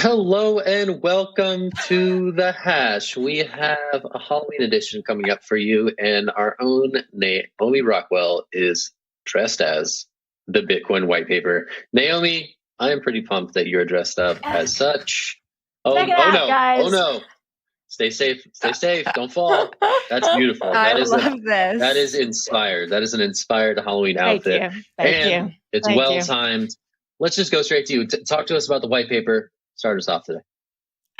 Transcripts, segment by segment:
Hello and welcome to The Hash. We have a Halloween edition coming up for you, and our own Naomi Rockwell is dressed as the Bitcoin white paper. Naomi, I am pretty pumped that you're dressed up as such. Check it out, no, guys. oh no. Stay safe, don't fall. That's beautiful. I love this. That is inspired. That is an inspired Halloween outfit. Thank you. It's well-timed. Let's just go straight to you. Talk to us about the white paper. Start us off today.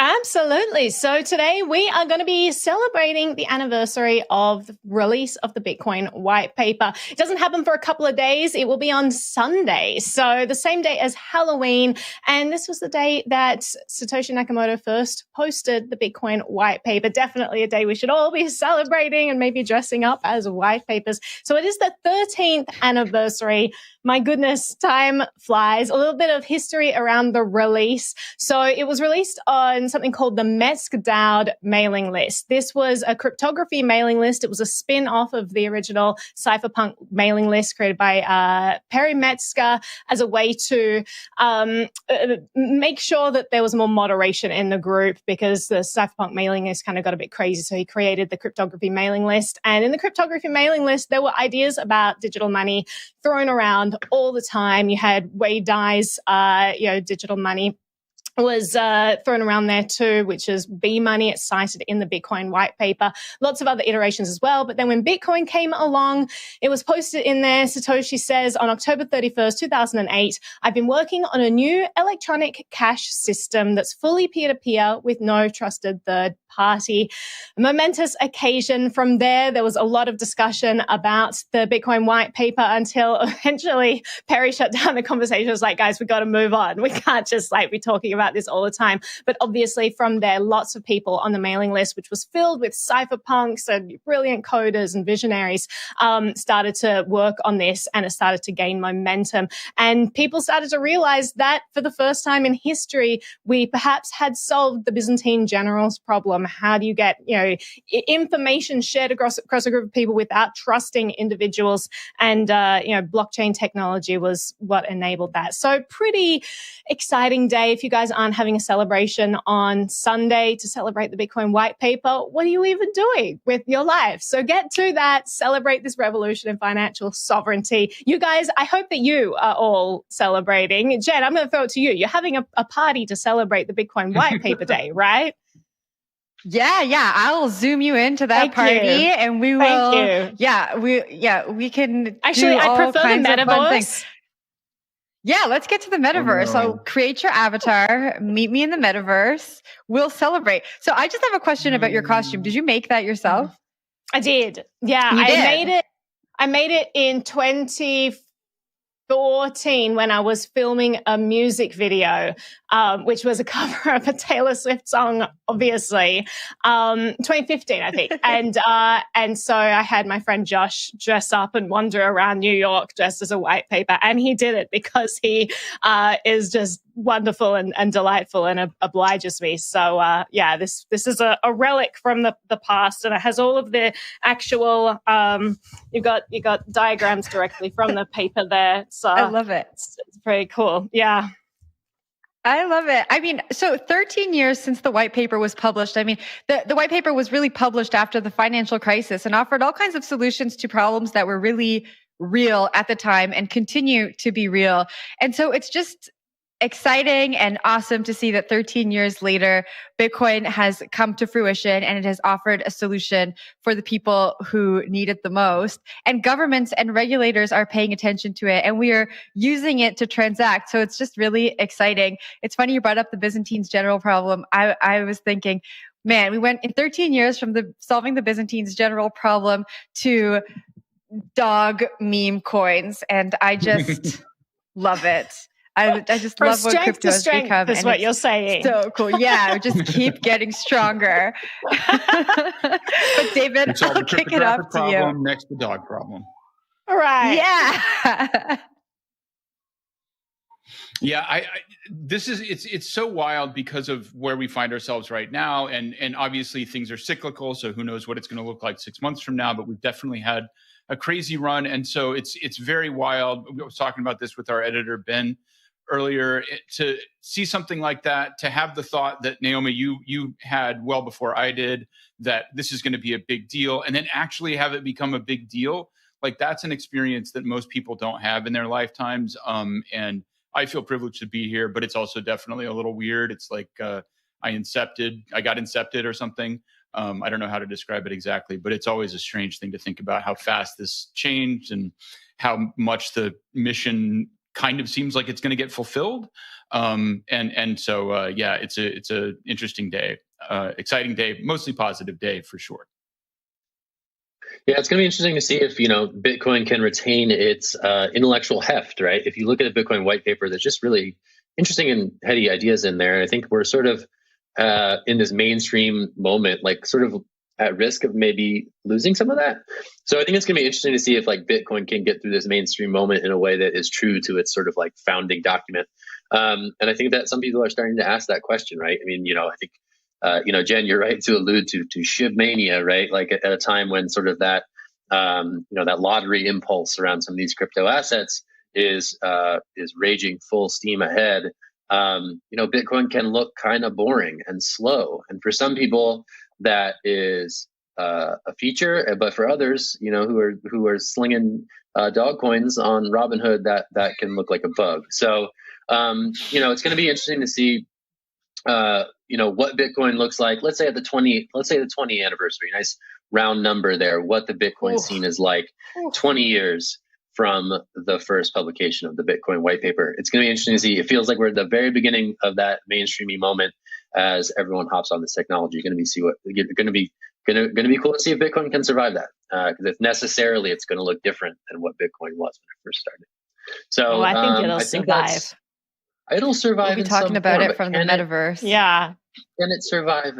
Absolutely. So today we are going to be celebrating the anniversary of the release of the Bitcoin white paper. It doesn't happen for a couple of days. It will be on Sunday. So the same day as Halloween. And this was the day that Satoshi Nakamoto first posted the Bitcoin white paper. Definitely a day we should all be celebrating and maybe dressing up as white papers. So it is the 13th anniversary. My goodness, time flies. A little bit of history around the release. So it was released on something called the Metzger mailing list. This was a cryptography mailing list. It was a spin-off of the original cypherpunk mailing list created by Perry Metzger as a way to make sure that there was more moderation in the group, because the cypherpunk mailing list kind of got a bit crazy. So he created the cryptography mailing list. And in the cryptography mailing list, there were ideas about digital money thrown around all the time. You had Wade Dye's, digital money was thrown around there too, which is B-money. It's cited in the Bitcoin white paper. Lots of other iterations as well. But then when Bitcoin came along, it was posted in there. Satoshi says, on October 31st, 2008, I've been working on a new electronic cash system that's fully peer-to-peer with no trusted third party. A momentous occasion. From there was a lot of discussion about the Bitcoin white paper until eventually Perry shut down the conversation. It was like, guys, we got to move on. We can't just be talking about this all the time. But obviously from there, lots of people on the mailing list, which was filled with cypherpunks and brilliant coders and visionaries, started to work on this, and it started to gain momentum. And people started to realize that for the first time in history, we perhaps had solved the Byzantine generals problem. How do you get, information shared across a group of people without trusting individuals? And, blockchain technology was what enabled that. So pretty exciting day. If you guys aren't having a celebration on Sunday to celebrate the Bitcoin white paper, what are you even doing with your life? So get to that, celebrate this revolution in financial sovereignty. You guys, I hope that you are all celebrating. Jen, I'm going to throw it to you. You're having a party to celebrate the Bitcoin white paper day, right? Yeah. I'll zoom you into that party, and we will. Thank you. We can. Actually, I prefer the Metaverse. Yeah, let's get to the Metaverse. So create your avatar, meet me in the Metaverse. We'll celebrate. So I just have a question about your costume. Did you make that yourself? I did. Yeah, I made it in 2014 when I was filming a music video, which was a cover of a Taylor Swift song, obviously, 2015, I think. And so I had my friend Josh dress up and wander around New York dressed as a white paper. And he did it because he is just wonderful and delightful and obliges me. So, this is a relic from the past, and it has all of the actual, you got diagrams directly from the paper there. So I love it. It's pretty cool. Yeah. I love it. I mean, so 13 years since the white paper was published. I mean, the white paper was really published after the financial crisis and offered all kinds of solutions to problems that were really real at the time and continue to be real. And so it's just exciting and awesome to see that 13 years later, Bitcoin has come to fruition and it has offered a solution for the people who need it the most. And governments and regulators are paying attention to it, and we are using it to transact. So it's just really exciting. It's funny you brought up the Byzantines general problem. I was thinking, man, we went in 13 years from solving the Byzantines general problem to dog meme coins, and I just love it. I just love what crypto has become. Is what you're saying. So cool. Yeah, just keep getting stronger. But David, I'll kick it off to you. Next, the dog problem. All right. Yeah. Yeah, it's so wild because of where we find ourselves right now, and obviously things are cyclical. So who knows what it's going to look like 6 months from now? But we've definitely had a crazy run, and so it's very wild. I was talking about this with our editor Ben earlier, to see something like that, to have the thought that, Naomi, you had well before I did, that this is going to be a big deal, and then actually have it become a big deal. Like, that's an experience that most people don't have in their lifetimes. And I feel privileged to be here, but it's also definitely a little weird. It's like I got incepted or something. I don't know how to describe it exactly, but it's always a strange thing to think about how fast this changed and how much the mission kind of seems like it's going to get fulfilled. So it's a interesting day, exciting day, mostly positive day for sure. Yeah, it's going to be interesting to see if, Bitcoin can retain its intellectual heft, right? If you look at the Bitcoin white paper, there's just really interesting and heady ideas in there. And I think we're sort of in this mainstream moment, like sort of at risk of maybe losing some of that. So I think it's going to be interesting to see if like Bitcoin can get through this mainstream moment in a way that is true to its sort of like founding document. And I think that some people are starting to ask that question, right? I mean, I think, Jen, you're right to allude to Shiv mania, right? Like at a time when sort of that, that lottery impulse around some of these crypto assets is raging full steam ahead. Bitcoin can look kind of boring and slow, and for some people that is a feature, but for others, who are slinging dog coins on Robinhood, that can look like a bug. So, it's going to be interesting to see. What Bitcoin looks like. Let's say the 20th anniversary, nice round number there. What the Bitcoin scene is like 20 years from the first publication of the Bitcoin white paper. It's going to be interesting to see. It feels like we're at the very beginning of that mainstreamy moment as everyone hops on this technology. Going to be cool to see if Bitcoin can survive that. Because if necessarily, it's going to look different than what Bitcoin was when it first started. So I think it'll survive. It'll survive. We'll be talking about it from the metaverse. Yeah. Can it survive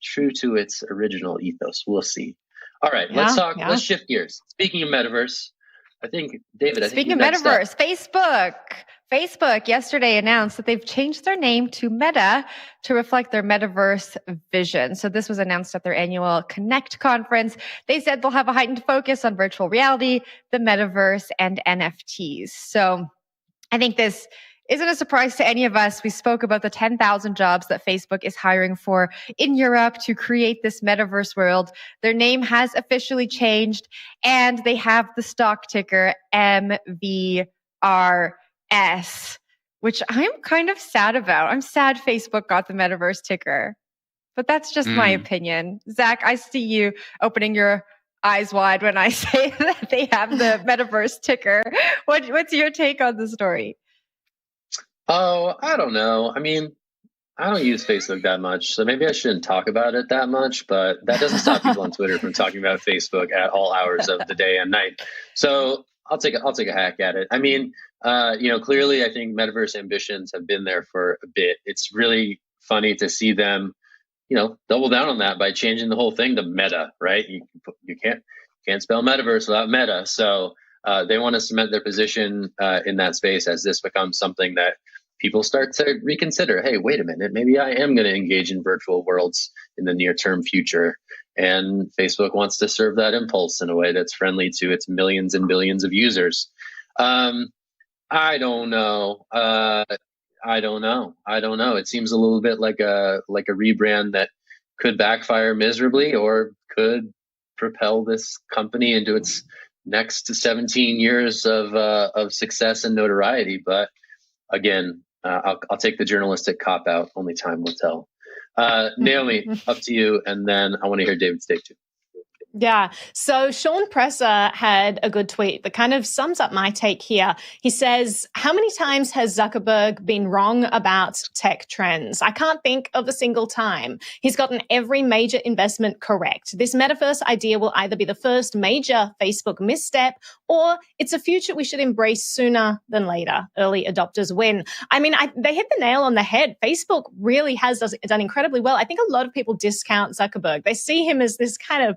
true to its original ethos? We'll see. All right, let's talk. Yeah. Let's shift gears. Speaking of metaverse, I think, David, Speaking of metaverse, Facebook yesterday announced that they've changed their name to Meta to reflect their metaverse vision. So this was announced at their annual Connect conference. They said they'll have a heightened focus on virtual reality, the metaverse, and NFTs. So I think this isn't a surprise to any of us. We spoke about the 10,000 jobs that Facebook is hiring for in Europe to create this metaverse world. Their name has officially changed, and they have the stock ticker MVRS, which I'm kind of sad about. I'm sad Facebook got the metaverse ticker, but that's just my opinion. Zach, I see you opening your eyes wide when I say that they have the metaverse ticker. What's your take on the story? Oh, I don't know. I mean, I don't use Facebook that much, so maybe I shouldn't talk about it that much, but that doesn't stop people on Twitter from talking about Facebook at all hours of the day and night. So I'll take a hack at it. I mean, clearly I think metaverse ambitions have been there for a bit. It's really funny to see them, double down on that by changing the whole thing to Meta, right? You can't spell metaverse without Meta. So they want to cement their position in that space as this becomes something that people start to reconsider. Hey, wait a minute, maybe I am going to engage in virtual worlds in the near term future. And Facebook wants to serve that impulse in a way that's friendly to its millions and billions of users. I don't know. It seems a little bit like a rebrand that could backfire miserably or could propel this company into its next 17 years of success and notoriety. But again, I'll take the journalistic cop out. Only time will tell. Naomi, up to you, and then I want to hear David's take too. Yeah. So Sean Presser had a good tweet that kind of sums up my take here. He says, how many times has Zuckerberg been wrong about tech trends? I can't think of a single time. He's gotten every major investment correct. This metaverse idea will either be the first major Facebook misstep or it's a future we should embrace sooner than later. Early adopters win. I mean, they hit the nail on the head. Facebook really has done incredibly well. I think a lot of people discount Zuckerberg. They see him as this kind of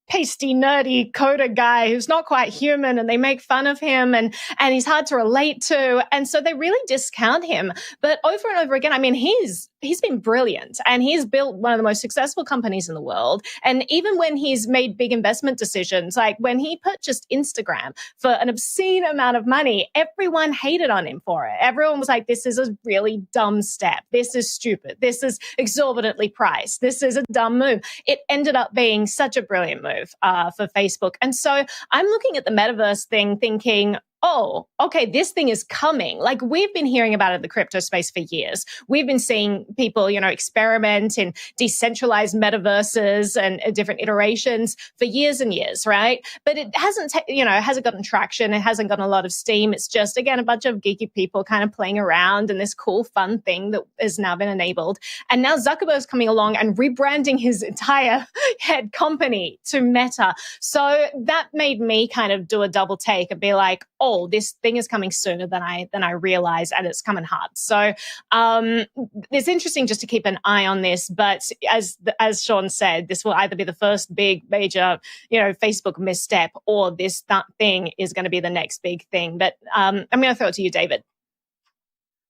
pasty, nerdy coder guy who's not quite human, and they make fun of him and he's hard to relate to. And so they really discount him. But over and over again, I mean, he's he's been brilliant, and he's built one of the most successful companies in the world. And even when he's made big investment decisions, like when he purchased Instagram for an obscene amount of money, everyone hated on him for it. Everyone was like, this is a really dumb step. This is stupid. This is exorbitantly priced. This is a dumb move. It ended up being such a brilliant move for Facebook. And so I'm looking at the metaverse thing thinking, oh, okay, this thing is coming. Like, we've been hearing about it in the crypto space for years. We've been seeing people, experiment in decentralized metaverses and different iterations for years and years, right? But it hasn't, hasn't gotten traction. It hasn't gotten a lot of steam. It's just, again, a bunch of geeky people kind of playing around in this cool, fun thing that has now been enabled. And now Zuckerberg's coming along and rebranding his entire head company to Meta. So that made me kind of do a double take and be like, oh, this thing is coming sooner than I realized, and it's coming hard. So it's interesting just to keep an eye on this. But as Sean said, this will either be the first big major, Facebook misstep, or that thing is going to be the next big thing. But I'm going to throw it to you, David.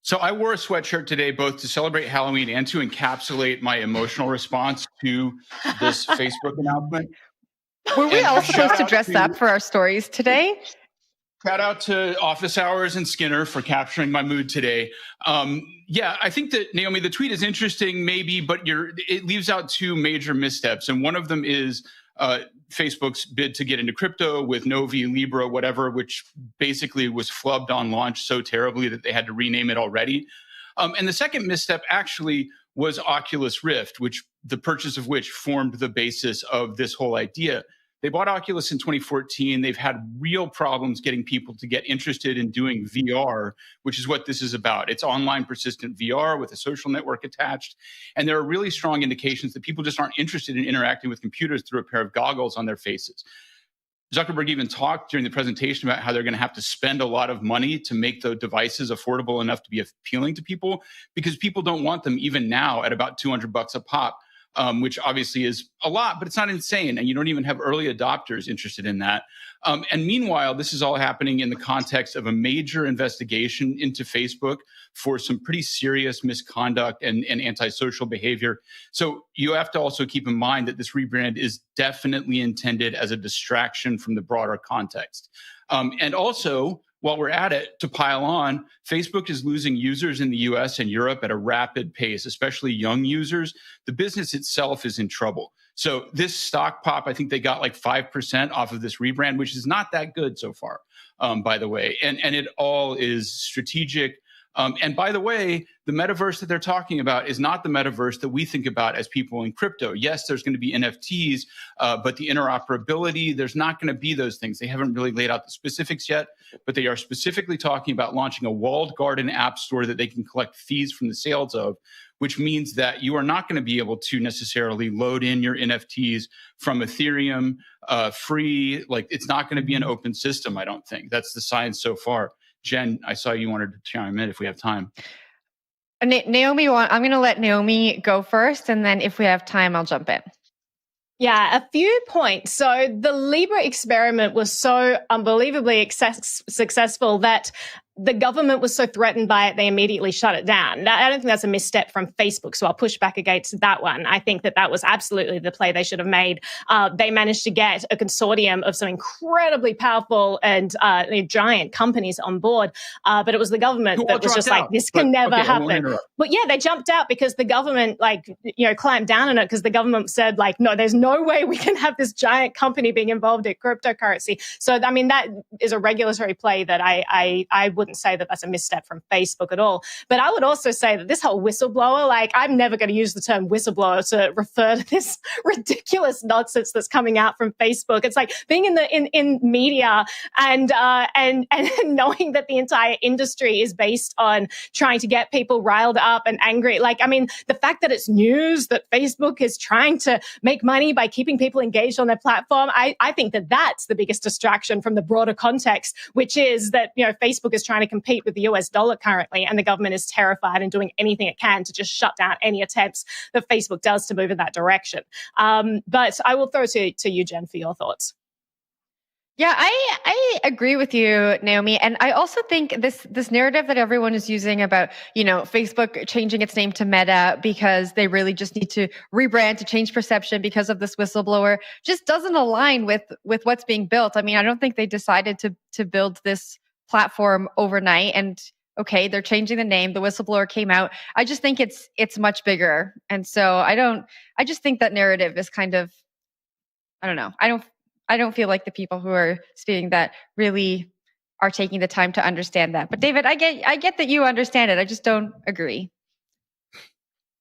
So I wore a sweatshirt today, both to celebrate Halloween and to encapsulate my emotional response to this Facebook announcement. Were we all supposed to dress up for our stories today? Shout out to Office Hours and Skinner for capturing my mood today. I think that, Naomi, the tweet is interesting, maybe, but it leaves out two major missteps. And one of them is Facebook's bid to get into crypto with Novi, Libra, whatever, which basically was flubbed on launch so terribly that they had to rename it already. And the second misstep actually was Oculus Rift, the purchase of which formed the basis of this whole idea. They bought Oculus in 2014. They've had real problems getting people to get interested in doing VR, which is what this is about. It's online persistent VR with a social network attached. And there are really strong indications that people just aren't interested in interacting with computers through a pair of goggles on their faces. Zuckerberg even talked during the presentation about how they're going to have to spend a lot of money to make the devices affordable enough to be appealing to people, because people don't want them even now at about $200 a pop. Which obviously is a lot, but it's not insane. And you don't even have early adopters interested in that. And meanwhile, this is all happening in the context of a major investigation into Facebook for some pretty serious misconduct and antisocial behavior. So you have to also keep in mind that this rebrand is definitely intended as a distraction from the broader context. And also, while we're at it, to pile on, Facebook is losing users in the US and Europe at a rapid pace, especially young users. The business itself is in trouble. So this stock pop, I think they got like 5% off of this rebrand, which is not that good so far, by the way. And it all is strategic. And by the way, the metaverse that they're talking about is not the metaverse that we think about as people in crypto. Yes, there's going to be NFTs, but the interoperability, there's not going to be those things. They haven't really laid out the specifics yet, but they are specifically talking about launching a walled garden app store that they can collect fees from the sales of, which means that you are not going to be able to necessarily load in your NFTs from Ethereum free. Like, it's not going to be an open system, I don't think. That's the science so far. Jen, I saw you wanted to chime in if we have time. Naomi, I'm going to let Naomi go first, and then if we have time, I'll jump in. Yeah, a few points. So the Libra experiment was so unbelievably successful that the government was so threatened by it, they immediately shut it down. I don't think that's a misstep from Facebook, so I'll push back against that one. I think that was absolutely the play they should have made. They managed to get a consortium of some incredibly powerful and giant companies on board, but it was the government that was just like, this can never happen. But yeah, they jumped out because the government clamped down on it, because the government said no, there's no way we can have this giant company being involved in cryptocurrency. So, I mean, that is a regulatory play that I wouldn't say that that's a misstep from Facebook at all. But I would also say that this whole whistleblower, I'm never going to use the term whistleblower to refer to this ridiculous nonsense that's coming out from Facebook. It's like being in media and knowing that the entire industry is based on trying to get people riled up and angry. The fact that it's news that Facebook is trying to make money by keeping people engaged on their platform, I think that that's the biggest distraction from the broader context, which is that Facebook is trying to compete with the US dollar currently, and the government is terrified and doing anything it can to just shut down any attempts that Facebook does to move in that direction. But I will throw to you, Jen, for your thoughts. Yeah, I agree with you, Naomi. And I also think this narrative that everyone is using about, Facebook changing its name to Meta because they really just need to rebrand to change perception because of this whistleblower just doesn't align with what's being built. I mean, I don't think they decided to build this platform overnight, and okay, they're changing the name. The whistleblower came out. I just think it's much bigger. And so I just think that narrative is kind of, I don't know. I don't feel like the people who are speaking that really are taking the time to understand that. But David, I get that you understand it. I just don't agree.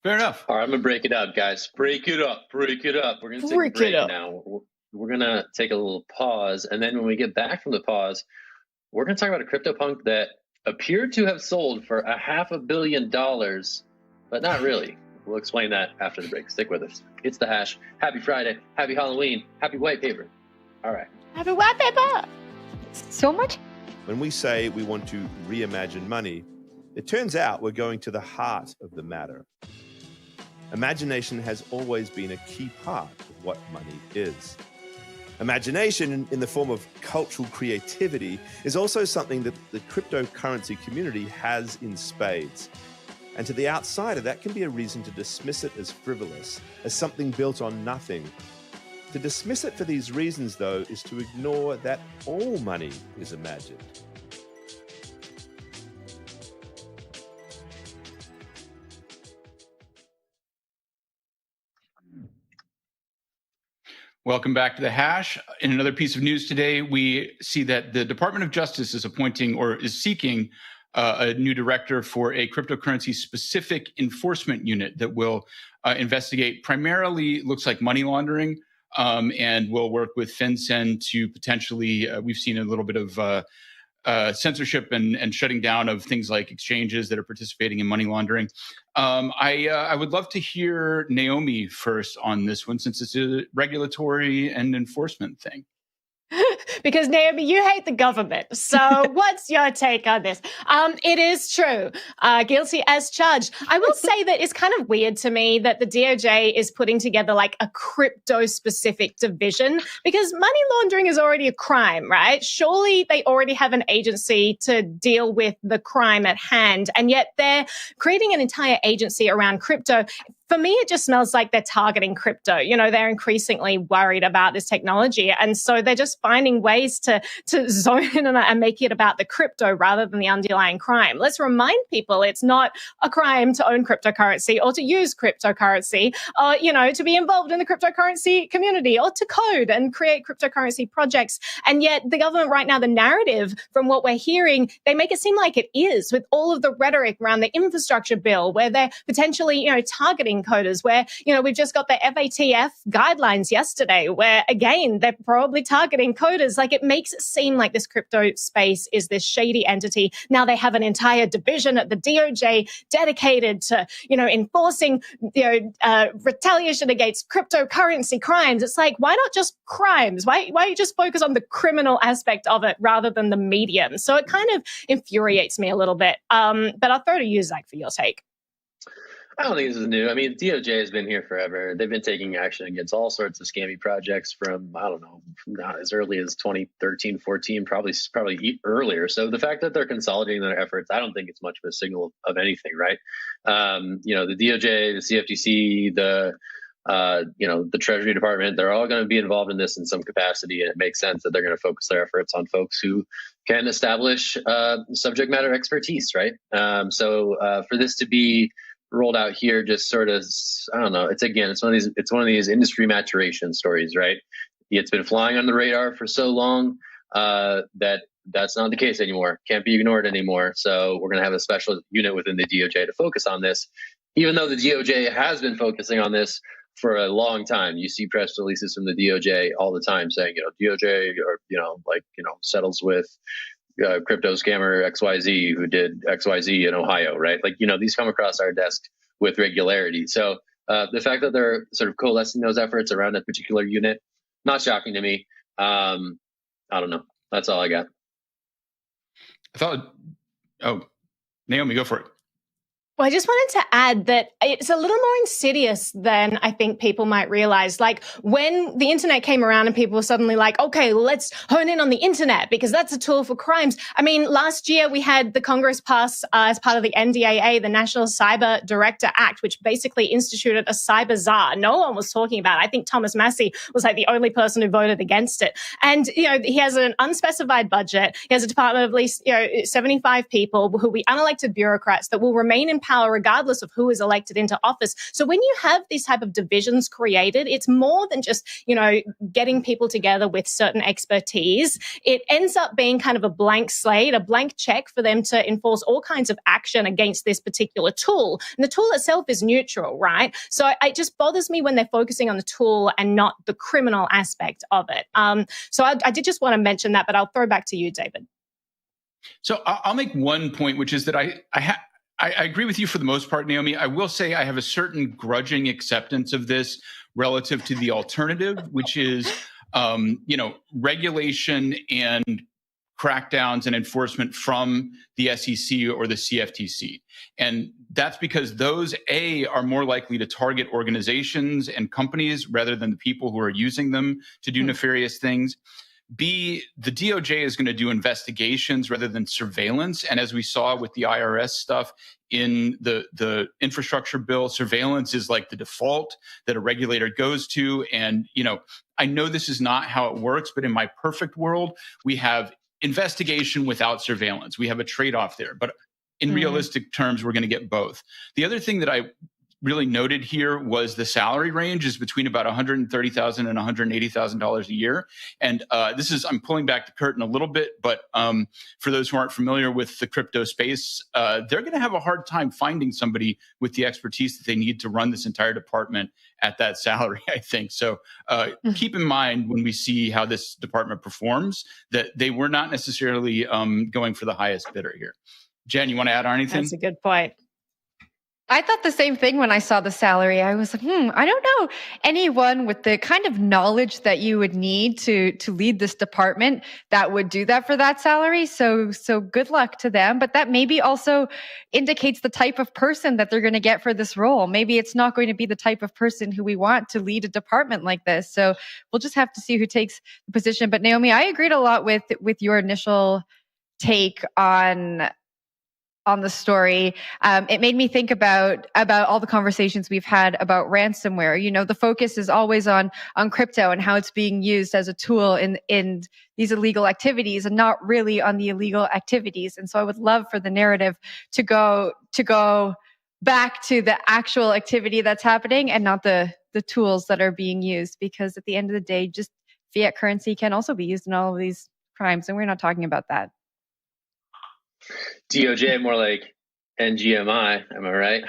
Fair enough. All right, I'm gonna break it up, guys. Break it up. We're gonna take a break now. We're gonna take a little pause, and then when we get back from the pause, we're gonna talk about a CryptoPunk that appeared to have sold for $500 million, but not really. We'll explain that after the break. Stick with us. It's The Hash. Happy Friday. Happy Halloween. Happy white paper. All right. Happy white paper. So much. When we say we want to reimagine money, it turns out we're going to the heart of the matter. Imagination has always been a key part of what money is. Imagination in the form of cultural creativity is also something that the cryptocurrency community has in spades. And to the outsider, that can be a reason to dismiss it as frivolous, as something built on nothing. To dismiss it for these reasons, though, is to ignore that all money is imagined. Welcome back to The Hash. In another piece of news today, we see that the Department of Justice is appointing or is seeking a new director for a cryptocurrency-specific enforcement unit that will investigate primarily, looks like, money laundering, and will work with FinCEN to potentially, we've seen a little bit of censorship and shutting down of things like exchanges that are participating in money laundering. I would love to hear Naomi first on this one, since it's a regulatory and enforcement thing. Because Naomi, you hate the government. So what's your take on this? It is true. Guilty as charged. I will say that it's kind of weird to me that the DOJ is putting together like a crypto-specific division, because money laundering is already a crime, right? Surely they already have an agency to deal with the crime at hand, and yet they're creating an entire agency around crypto. For me, it just smells like they're targeting crypto. They're increasingly worried about this technology. And so they're just finding ways to zone in and make it about the crypto rather than the underlying crime. Let's remind people it's not a crime to own cryptocurrency or to use cryptocurrency, to be involved in the cryptocurrency community or to code and create cryptocurrency projects. And yet the government right now, the narrative from what we're hearing, they make it seem like it is, with all of the rhetoric around the infrastructure bill, where they're potentially, targeting coders, where, we've just got the FATF guidelines yesterday, where again, they're probably targeting coders. Like, it makes it seem like this crypto space is this shady entity. Now they have an entire division at the DOJ dedicated to, enforcing, retaliation against cryptocurrency crimes. It's like, why not just crimes? Why you just focus on the criminal aspect of it rather than the medium? So it kind of infuriates me a little bit. But I'll throw to you, Zach, for your take. I don't think this is new. I mean, DOJ has been here forever. They've been taking action against all sorts of scammy projects from as early as 2013, 14, probably earlier. So the fact that they're consolidating their efforts, I don't think it's much of a signal of anything, right? The DOJ, the CFTC, the Treasury Department, they're all going to be involved in this in some capacity. And it makes sense that they're going to focus their efforts on folks who can establish subject matter expertise, right? So for this to be rolled out here, just sort of, I don't know. It's one of these industry maturation stories, right? It's been flying on the radar for so long that that's not the case anymore. Can't be ignored anymore. So we're going to have a special unit within the DOJ to focus on this, even though the DOJ has been focusing on this for a long time. You see press releases from the DOJ all the time saying, DOJ settles with crypto scammer XYZ who did XYZ in Ohio, right? These come across our desk with regularity. So the fact that they're sort of coalescing those efforts around a particular unit, not shocking to me. I don't know. That's all I got. Naomi, go for it. Well, I just wanted to add that it's a little more insidious than I think people might realize. Like when the internet came around and people were suddenly like, okay, let's hone in on the internet because that's a tool for crimes. I mean, last year we had the Congress pass as part of the NDAA, the National Cyber Director Act, which basically instituted a cyber czar. No one was talking about it. I think Thomas Massie was like the only person who voted against it. And, he has an unspecified budget. He has a department of at least, 75 people who will be unelected bureaucrats that will remain in power regardless of who is elected into office. So when you have these type of divisions created, it's more than just, getting people together with certain expertise. It ends up being kind of a blank slate, a blank check for them to enforce all kinds of action against this particular tool. And the tool itself is neutral, right? So it just bothers me when they're focusing on the tool and not the criminal aspect of it. So I did just want to mention that, but I'll throw back to you, David. So I'll make one point, which is that I agree with you for the most part, Naomi. I will say I have a certain grudging acceptance of this relative to the alternative, which is, regulation and crackdowns and enforcement from the SEC or the CFTC. And that's because those, A, are more likely to target organizations and companies rather than the people who are using them to do nefarious things. B, the DOJ is going to do investigations rather than surveillance. And as we saw with the IRS stuff in the infrastructure bill, surveillance is like the default that a regulator goes to. And, I know this is not how it works, but in my perfect world, we have investigation without surveillance. We have a trade-off there. But in realistic terms, we're going to get both. The other thing that I really noted here was the salary range is between about $130,000 and $180,000 a year. And I'm pulling back the curtain a little bit, but for those who aren't familiar with the crypto space, they're going to have a hard time finding somebody with the expertise that they need to run this entire department at that salary, I think. So keep in mind when we see how this department performs that they were not necessarily going for the highest bidder here. Jen, you want to add on anything? That's a good point. I thought the same thing when I saw the salary. I was like, I don't know anyone with the kind of knowledge that you would need to lead this department that would do that for that salary. So good luck to them. But that maybe also indicates the type of person that they're going to get for this role. Maybe it's not going to be the type of person who we want to lead a department like this. So we'll just have to see who takes the position. But Naomi, I agreed a lot with your initial take on the story. It made me think about all the conversations we've had about ransomware. The focus is always on crypto and how it's being used as a tool in these illegal activities and not really on the illegal activities. And so I would love for the narrative to go back to the actual activity that's happening and not the tools that are being used, because at the end of the day, just fiat currency can also be used in all of these crimes. And we're not talking about that. DOJ, more like NGMI. Am I right?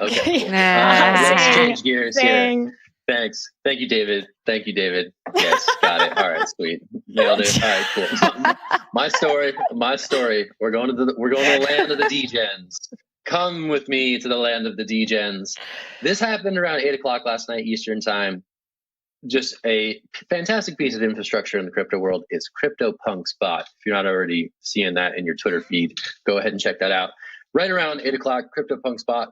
Okay. Let's change gears here. Thanks. Thank you, David. Yes, got it. All right, sweet. Nailed it. All right, cool. My story. We're going to the land of the D-Gens. Come with me to the land of the D-Gens. This happened around 8:00 last night Eastern time. Just a fantastic piece of infrastructure in the crypto world is CryptoPunks bot. If you're not already seeing that in your Twitter feed, go ahead and check that out. Right around 8:00, CryptoPunks bot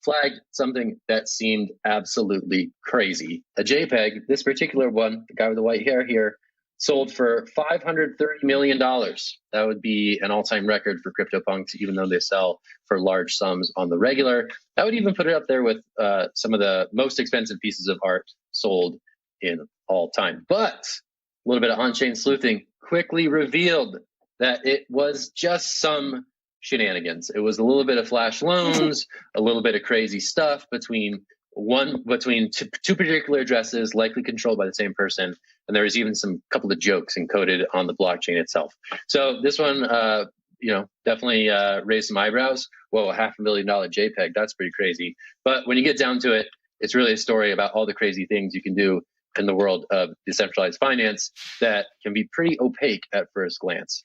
flagged something that seemed absolutely crazy. A JPEG, this particular one, the guy with the white hair here, sold for $530 million. That would be an all-time record for CryptoPunks, even though they sell for large sums on the regular. I would even put it up there with some of the most expensive pieces of art sold in all time. But a little bit of on-chain sleuthing quickly revealed that it was just some shenanigans. It was a little bit of flash loans, a little bit of crazy stuff between two particular addresses, likely controlled by the same person. And there was even some couple of jokes encoded on the blockchain itself. So this one, definitely raised some eyebrows. Whoa, $500 million JPEG. That's pretty crazy. But when you get down to it, it's really a story about all the crazy things you can do in the world of decentralized finance that can be pretty opaque at first glance.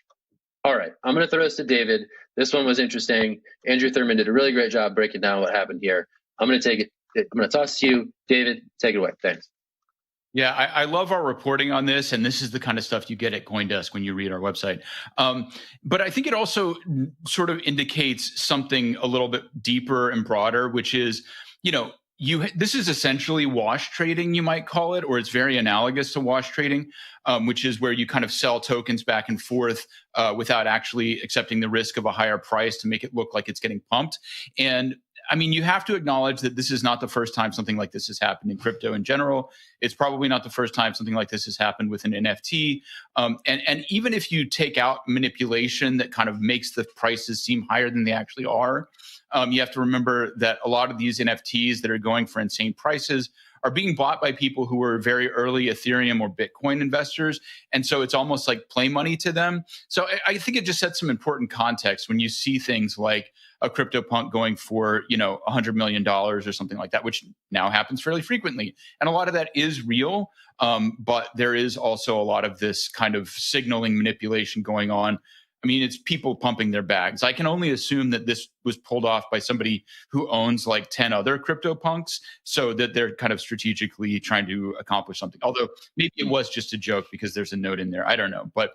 All right, I'm going to throw this to David. This one was interesting. Andrew Thurman did a really great job breaking down what happened here. I'm going to take it. I'm going to toss to you, David. Take it away. Thanks. Yeah, I love our reporting on this, and this is the kind of stuff you get at CoinDesk when you read our website. But I think it also sort of indicates something a little bit deeper and broader, which is, this is essentially wash trading, you might call it, or it's very analogous to wash trading, which is where you kind of sell tokens back and forth without actually accepting the risk of a higher price to make it look like it's getting pumped. And I mean, you have to acknowledge that this is not the first time something like this has happened in crypto in general. It's probably not the first time something like this has happened with an NFT. And even if you take out manipulation that kind of makes the prices seem higher than they actually are, you have to remember that a lot of these NFTs that are going for insane prices are being bought by people who were very early Ethereum or Bitcoin investors. And so it's almost like play money to them. So I think it just sets some important context when you see things like a CryptoPunk going for, $100 million or something like that, which now happens fairly frequently. And a lot of that is real. But there is also a lot of this kind of signaling manipulation going on. I mean, it's people pumping their bags. I can only assume that this was pulled off by somebody who owns like 10 other CryptoPunks, so that they're kind of strategically trying to accomplish something. Although maybe it was just a joke because there's a note in there. I don't know. But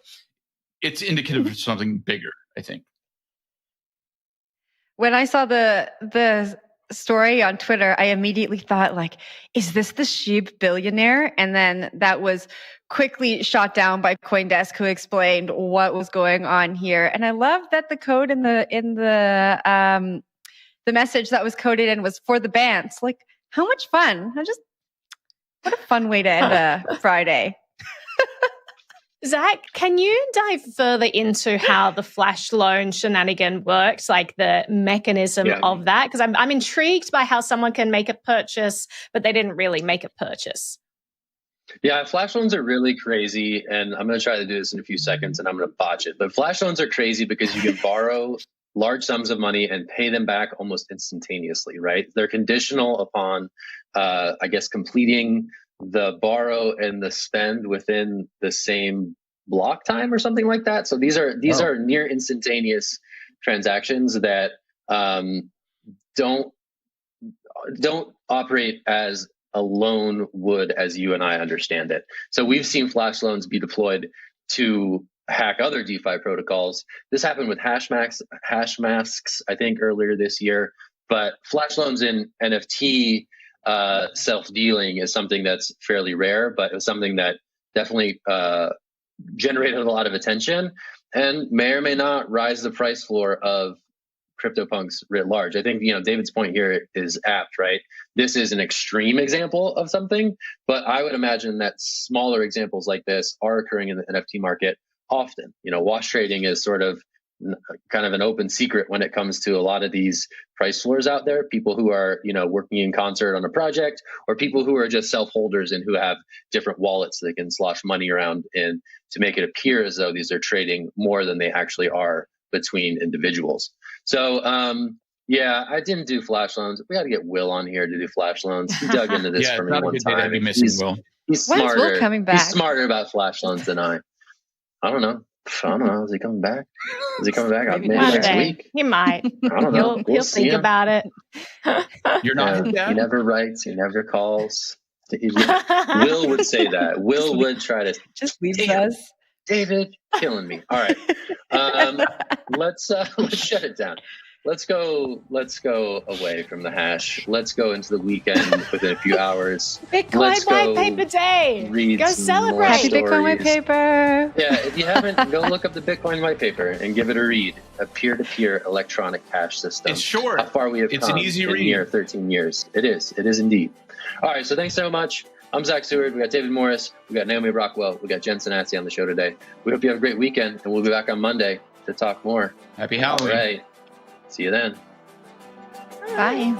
it's indicative of something bigger, I think. When I saw the story on Twitter, I immediately thought, like, is this the Sheeb billionaire? And then that was quickly shot down by CoinDesk, who explained what was going on here. And I love that the code in the message that was coded in was for the bands. Like, how much fun! What a fun way to end a Friday. Zach, can you dive further into how the flash loan shenanigan works, like the mechanism of that? Because I'm intrigued by how someone can make a purchase, but they didn't really make a purchase. Yeah, flash loans are really crazy, and I'm going to try to do this in a few seconds, and I'm going to botch it. But flash loans are crazy because you can borrow large sums of money and pay them back almost instantaneously, right? They're conditional upon, completing the borrow and the spend within the same block time or something like that. So these are near instantaneous transactions that don't operate as a loan would as you and I understand it. So we've seen flash loans be deployed to hack other DeFi protocols. This happened with hash masks, I think, earlier this year. But flash loans in NFT self-dealing is something that's fairly rare, but it was something that definitely generated a lot of attention and may or may not rise the price floor of CryptoPunks writ large. I think, David's point here is apt, right? This is an extreme example of something, but I would imagine that smaller examples like this are occurring in the NFT market often. Wash trading is sort of kind of an open secret when it comes to a lot of these price floors out there. People who are, working in concert on a project, or people who are just self-holders and who have different wallets they can slosh money around in to make it appear as though these are trading more than they actually are between individuals. So, I didn't do flash loans. We got to get Will on here to do flash loans. He dug into this for me one time. He's smarter. Will coming back? He's smarter about flash loans than I. I don't know. Is he coming back? Is he coming back? Maybe next week. He might. I don't know. He'll think about it. You're not. He never writes. He never calls. Will would say that. Will would try to just leave us. David, killing me. All right. Let's shut it down. Let's go away from the hash. Let's go into the weekend within a few hours. Bitcoin White Paper Day. Go celebrate. Happy Bitcoin White Paper. Yeah, if you haven't, go look up the Bitcoin White Paper and give it a read. A peer-to-peer electronic cash system. It's short. How far we have come an easy read. In near 13 years. It is indeed. All right, so thanks so much. I'm Zach Seward. We got David Morris. We got Naomi Rockwell. We got Jen Sanazzi on the show today. We hope you have a great weekend, and we'll be back on Monday to talk more. Happy Halloween. All right. See you then. Bye.